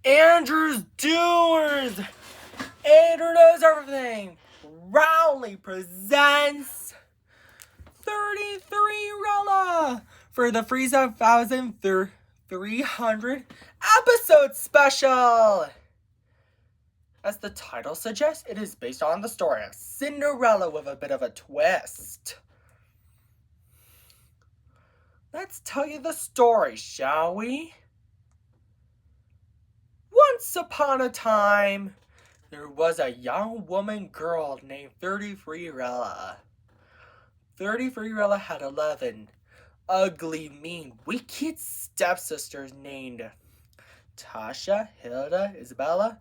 Andrew's Doers, Andrew Knows Everything, proudly presents 33rella for the 3,300 episode special. As the title suggests, it is based on the story of Cinderella with a bit of a twist. Let's tell you the story, shall we? Once upon a time, there was a young woman girl named 33rella. 33rella had 11 ugly, mean, wicked stepsisters named Tasha, Hilda, Isabella,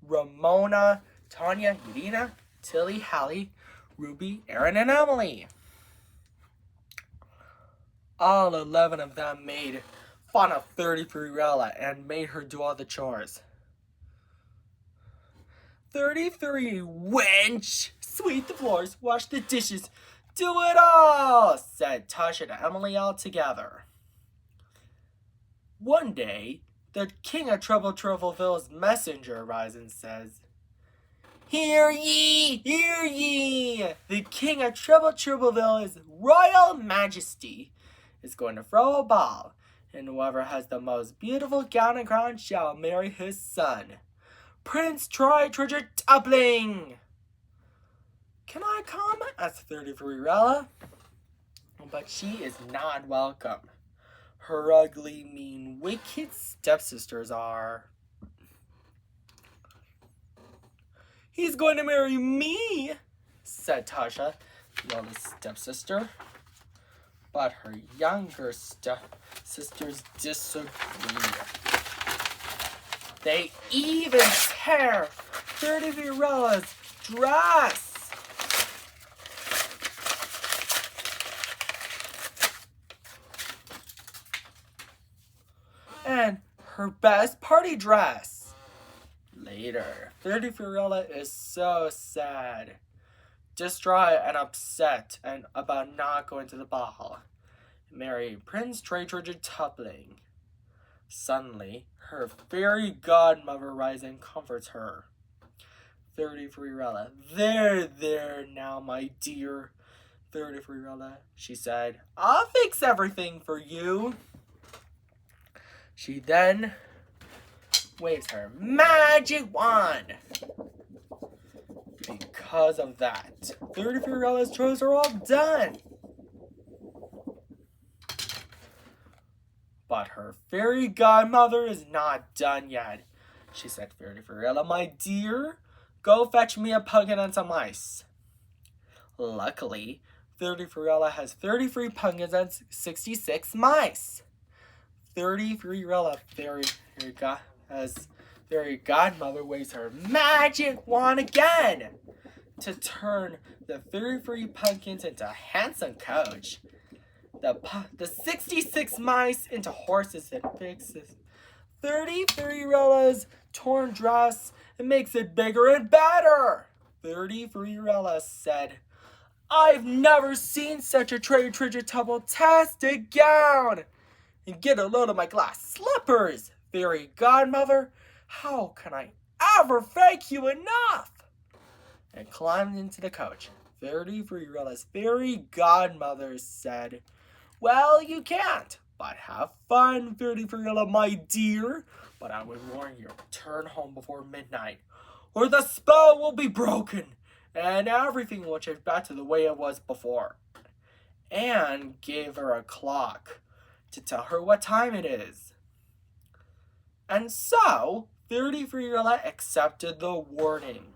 Ramona, Tanya, Irina, Tilly, Hallie, Ruby, Erin, and Emily. All 11 of them made fun of 33rella and made her do all the chores. 33, wench! Sweep the floors, wash the dishes, do it all, said Tasha to Emily all together. One day, the king of Troubleville's messenger arrives and says, "Hear ye, hear ye! The king of Troubleville, his royal majesty, is going to throw a ball, and whoever has the most beautiful gown and crown shall marry his son, Prince Thirtithreerella. Can I come?" asked 33rella. But she is not welcome. Her ugly, mean, wicked stepsisters are. "He's going to marry me," said Tasha, the oldest stepsister. But her younger stepsisters disagree. They even tear 33rella's dress. And her best party dress. Later, 33rella is so sad, distraught and upset about not going to the ball, marrying Prince Thirtithreerella. Suddenly, her fairy godmother arrives and comforts her. 33rella, there now, my dear 33rella, she said. "I'll fix everything for you." She then waves her magic wand. Because of that, 33rella's chores are all done. But her fairy godmother is not done yet. She said, 33rella, "My dear, go fetch me a pumpkin and some ice." Luckily, 33rella has 33 pumpkins and 66 mice. 33rella, fairy godmother, waves her magic wand again to turn the 33 pumpkins into a handsome coach, the 66 mice into horses, and fixes 33rella's torn dress and makes it bigger and better. 33rella said, "I've never seen such a Thirtithreerella-tastic gown. And get a load of my glass slippers, fairy godmother. How can I ever thank you enough?" And climbed into the coach. 33rella's fairy godmother said, "Well, you can't, but have fun, 33rella, my dear. But I would warn you, return home before midnight, or the spell will be broken, and everything will change back to the way it was before." And gave her a clock to tell her what time it is. And so, 33rella accepted the warning.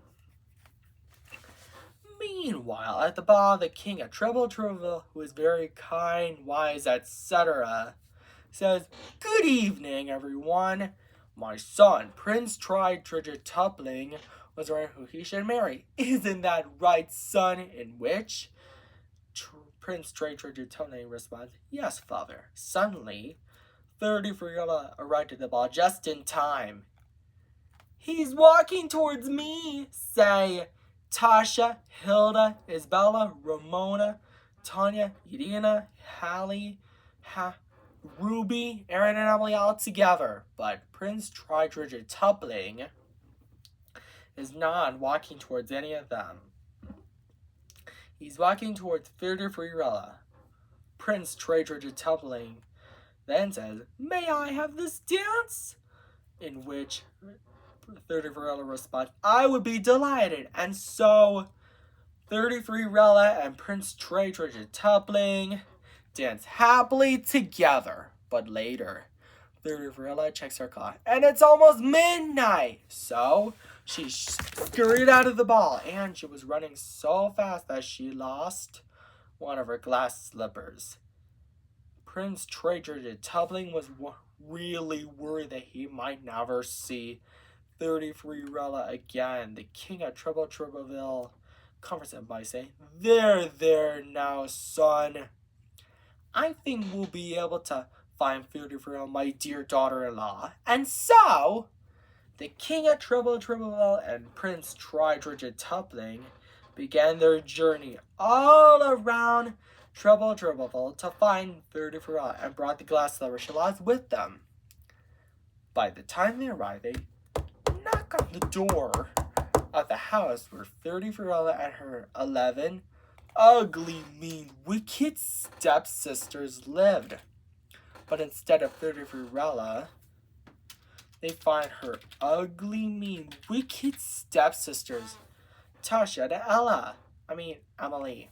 Meanwhile, at the ball, the king of Troubleville, who is very kind, wise, etc., says, "Good evening, everyone. My son, Prince Thirtithreerella, was wondering who he should marry. Isn't that right, son?" In which Prince Thirtithreerella responds, "Yes, father." Suddenly, 33rella arrived at the ball just in time. "He's walking towards me," say Tasha, Hilda, Isabella, Ramona, Tanya, Irina, Hallie, Ruby, Aaron, and Emily all together, but Prince Tritrititubling is not walking towards any of them. He's walking towards Thirtithreerella. Prince Tritrititubling then says, "May I have this dance?" In which Thirtithreerella responds, "I would be delighted." And so Thirtithreerella and Prince Tritrititubling dance happily together. But later, Thirtithreerella checks her clock, and it's almost midnight. So she scurried out of the ball, and she was running so fast that she lost one of her glass slippers. Prince Tritrititubling was really worried that he might never see Thirtithreerella again. The king of Troubleville comforts him by saying, There now, son. I think we'll be able to find Thirtithreerella, my dear daughter-in-law." And so, the king of Troubleville and Prince Tritrititubling began their journey all around Troubleville to find Thirtithreerella and brought the glass slipper she lost with them. By the time they arrived, they knock on the door of the house where Thirtithreerella and her 11 ugly, mean, wicked stepsisters lived. But instead of Thirtithreerella, they find her ugly, mean, wicked stepsisters, Tasha and Emily.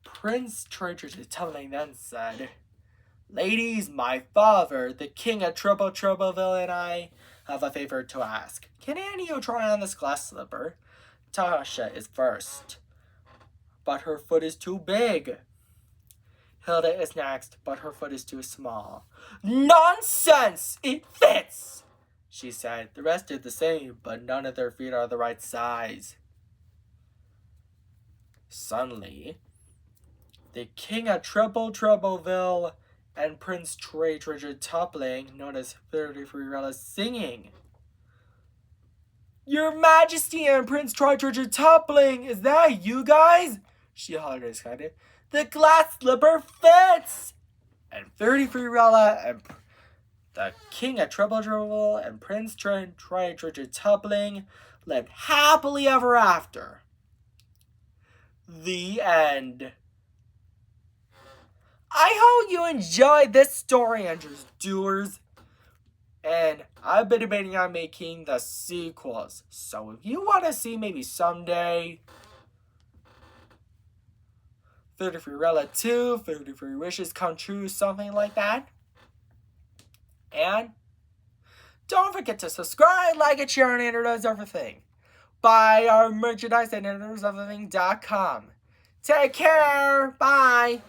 Prince Tritrititubling then said, "Ladies, my father, the king of Troubleville, and I have a favor to ask. Can any of you try on this glass slipper? Tasha is first, but her foot is too big. Hilda is next, but her foot is too small." "Nonsense! It fits!" she said. The rest did the same, but none of their feet are the right size. Suddenly, the king of Troubleville and Prince Tritrititubling noticed Thirtithreerella singing. "Your Majesty and Prince Tritrititubling, is that you guys?" she hollered excited. "The glass slipper fits!" And Thirtithreerella and the king of Troubleville and Prince Tritrititubling lived happily ever after. The end. I hope you enjoyed this story, Andrews Doers. And I've been debating on making the sequels. So if you want to see maybe someday Thirtithreerella 2, 33 Wishes Come True, something like that. And don't forget to subscribe, like, and share on Internet Everything. Buy our merchandise at interneteverything.com. Take care. Bye.